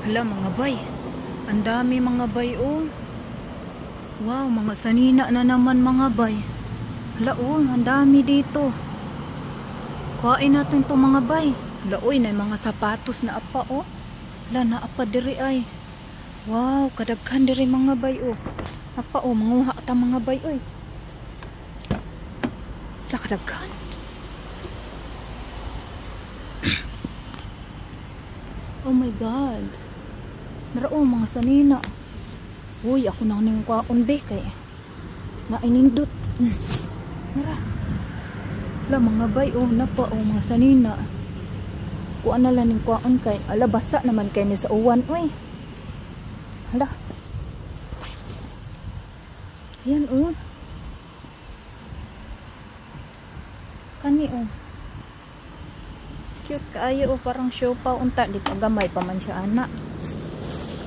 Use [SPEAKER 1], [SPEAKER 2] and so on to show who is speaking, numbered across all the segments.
[SPEAKER 1] Hala mga bay. Ang dami mga bay oh. Wow, mga sanina na naman mga bay. Hala oh, ang dami dito. Kuhain natin to mga bay. Hala oy, na mga sapatos na apa oh. Hala na apa diri ay. Wow, kadaghan diri mga bay oh. Apa oh, manguha ta mga bay oy. Hala kadaghan. Oh my god. Narao mga sanina. Uy, ako na ning kwaon be kay mainindot. Nara. La mga bay oh, napa oh mga sanina. Kuan na lang ning kwaon kay ala basa naman kay ni sa uwan oy. Hala. Ayan oh. Kani oh. Cute kaayo oh, parang siopaw unta di pa gamay pa man siya ana.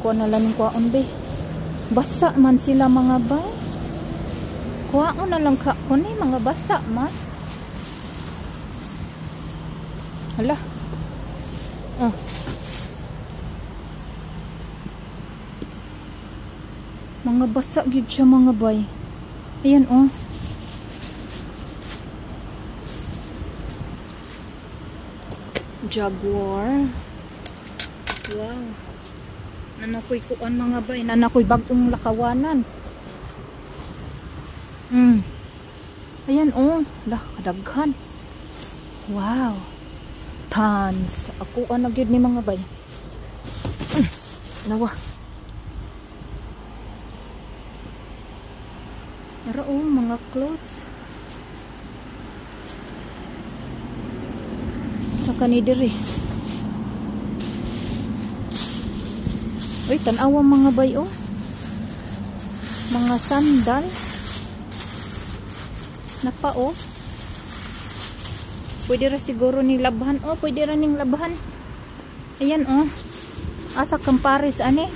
[SPEAKER 1] Kuha na lang ng kuhaon be. Basa man sila mga bay. Kuhaon na lang ka kuni mga basa man. Hala. Oh. Mga basa gid siya mga bay. Ayan oh. Jaguar. Wow. Nanakoy kuan mga bay. Nanakoy bagong lakawanan. Ayan oh. Lah, kadaghan. Wow. Tons. Ako na gyud ni mga bay. Lawa. Pero oh, mga clothes. Sa kanidiri. Uy, tanawa mga bay oh. Mga sandal. Napa oh. Pwede ra siguro ni labhan. Oh, pwede ra ning labhan. Ayan oh. Asa kang Paris ani.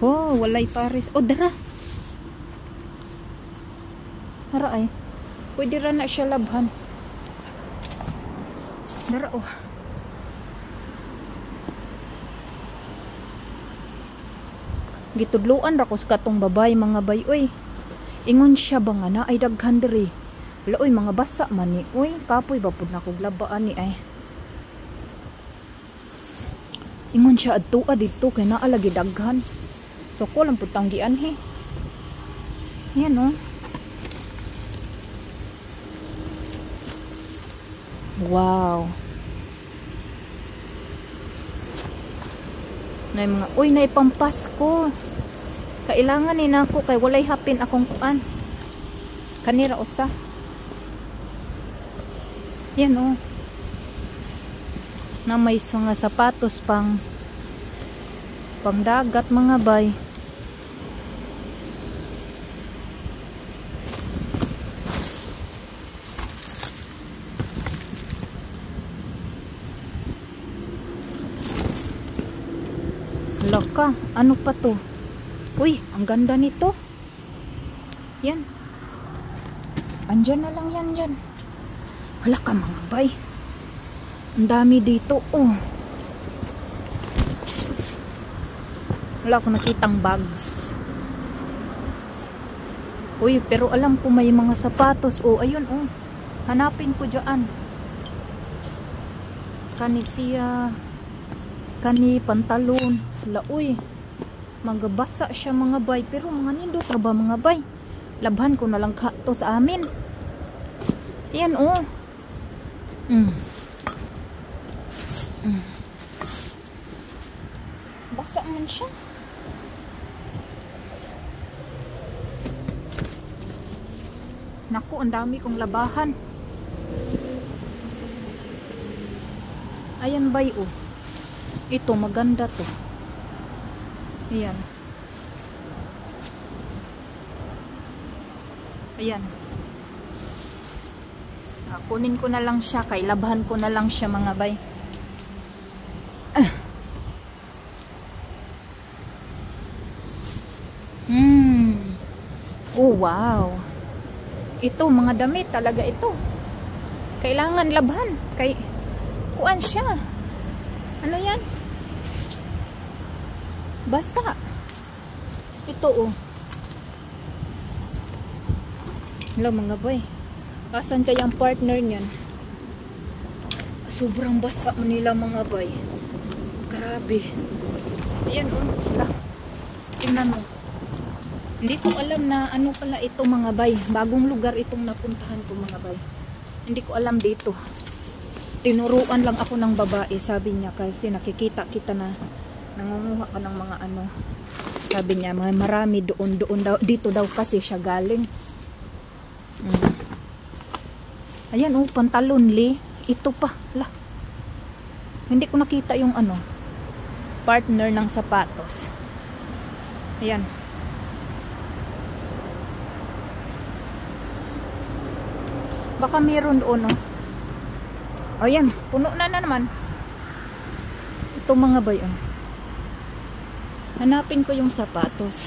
[SPEAKER 1] Oh, walay Paris. Oh, dara. Dara ay. Pwede ra na siya labhan. Dara oh. Gitudluan ra ko sa katong babay mga bay oy. Ingon siya ba nga na ay daghan diri. Wala oy mga basa man ni oy. Kapoy ba pud na kog labaan ni ay. Ingon siya adtua dito kay naa lagi daghan. So ko lang pud tanggian he. Yan oh. Wow. Nay mga uy nay pampasko. Kailangan ni nako kay walay hapin akong kuan. Kanira usa. Yan oh. Na may mga sapatos pang dagat mga bay. Laka, ano pa to? Uy, ang ganda nito. Yan. Andyan na lang yan dyan. Hala ka mga bay. Ang dami dito oh. Wala ko nakitang bags. Uy, pero alam ko may mga sapatos. Oh, ayun oh. Hanapin ko dyan. Kani siya. Kani pantalon. Wala uy. Magabasa siya mga bay. Pero mga nindot ra ba mga bay? Labhan ko na lang to sa amin. Yan oh. Basa man siya. Naku, ang dami kong labahan. Ayan bay oh. Ito maganda to. Ayan. Ayan. Kunin ko na lang siya. Kay labhan ko na lang siya mga bay. Oh wow. Ito mga damit talaga ito. Kailangan labhan. Kay Kuan siya. Ano yan? Basa. Ito oh. Hello mga boy. Asan kaya ang partner niyan? Sobrang basa nila mga boy. Grabe. Ayan oh. Tingnan mo. Hindi ko alam na ano pala ito mga bay. Bagong lugar itong napuntahan ko mga bay. Hindi ko alam dito. Tinuruan lang ako ng babae. Sabi niya kasi nakikita kita na nangunguha ka ng mga ano. Sabi niya marami doon daw. Dito daw kasi siya galing. Ayan oh, pantalon li. Ito pa. Lah. Hindi ko nakita yung ano. Partner ng sapatos. Ayan. Baka meron doon oh. Ayan, puno na naman. Ito mga boy oh. Hanapin ko yung sapatos.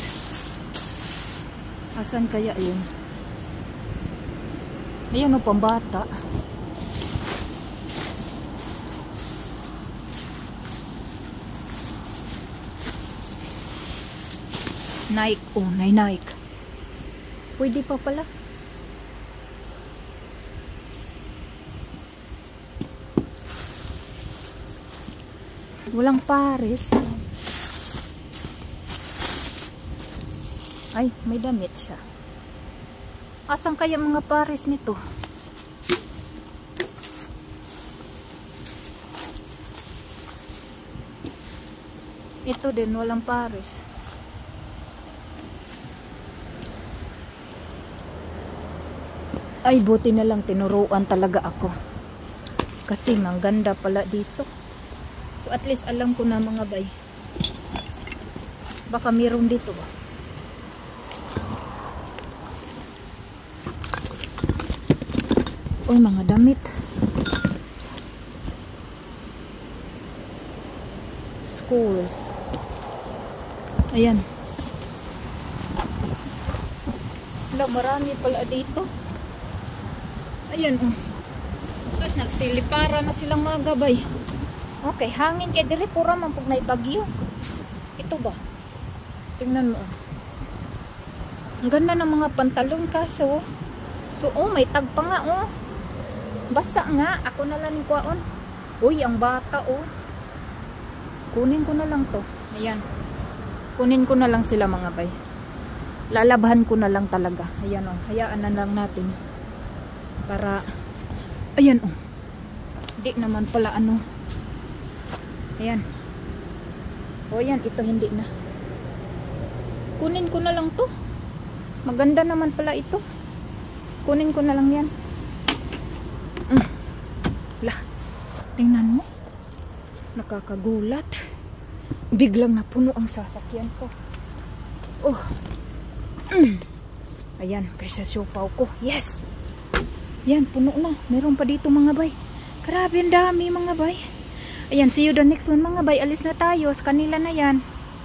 [SPEAKER 1] Asan kaya yun? Ayan oh, pambata. Nike oh, Nike. Pwede pa pala. Walang pares. Ay, may damit siya. Asan kaya mga pares nito? Ito din, walang pares. Ay, buti na lang tinuruan talaga ako. Kasi ang ganda pala dito. So at least alam ko na mga bay. Baka meron dito ba? Uy, mga damit. Schools. Ayan. Wala, marami pala dito. Ayan oh. So nagsilipara na silang mga gabay. Okay, hangin kay dire pura man pag naibagyo. Ito ba? Tingnan mo. Ang ganda ng mga pantalon kaso. So, oh, may tag pa nga, oh. Basa nga. Ako na lang kuwaon. Uy, ang bata, oh. Kunin ko na lang to. Ayan. Kunin ko na lang sila mga bay. Lalabahan ko na lang talaga. Ayan, oh. Hayaan na lang natin. Para, ayan, oh. Hindi naman pala, ano. Ayan. O yan, ito hindi na. Kunin ko na lang to. Maganda naman pala ito. Kunin ko na lang yan. Lah. Tingnan mo. Nakakagulat. Biglang napuno ang sasakyan ko. Oh. Ayan, kaysa siopaw ko. Yes. Yan, puno na. Meron pa dito mga bay. Grabe, ang dami mga bay. Ayan, see you the next one mga bay. Alis na tayo. Sa kanila na yan.